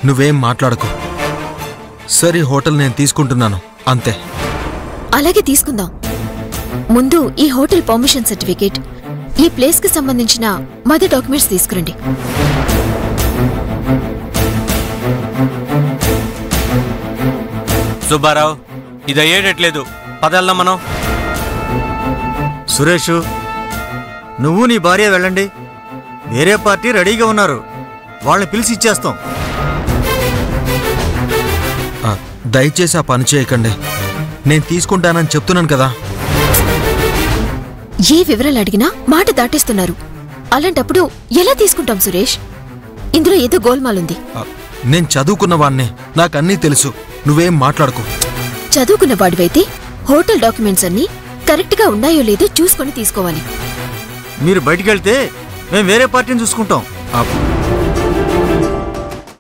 నువ్వేం మాట్లాడకు. సరే, హోటల్ నేను తీసుకుంటున్నాను అంతే. అలాగే తీసుకుందాం. ముందు ఈ హోటల్ పర్మిషన్ సర్టిఫికేట్, ఈ ప్లేస్ కి సంబంధించిన మదర్ డాక్యుమెంట్స్ తీసుకురండి. సుబ్బారావు, ఇది అయ్యేటట్లేదు. పదెళ్దాం మనం. సురేష్, నువ్వు నీ భార్య వెళ్ళండి. వేరే పార్టీ రెడీగా ఉన్నారు, వాళ్ళని పిలిచి ఇచ్చేస్తాం. దయచేసి ఆ పని చేయకండి. నేను తీసుకుంటానని చెప్తున్నాను కదా. ఏ వివరాలు అడిగినా మాట దాటేస్తున్నారు. అలాంటప్పుడు ఎలా తీసుకుంటాం సురేష్? ఇందులో ఏదో గోల్మాలుంది. నేను చదువుకున్నవాణ్ణే, నాకన్నీ తెలుసు. నువ్వేం మాట్లాడుకో. చదువుకున్నవాడివైతే హోటల్ డాక్యుమెంట్స్ అన్నీ కరెక్ట్గా ఉన్నాయో లేదో చూసుకొని తీసుకోవాలి. మీరు బయటికి వెళ్తే మేము వేరే పార్టీని చూసుకుంటాం.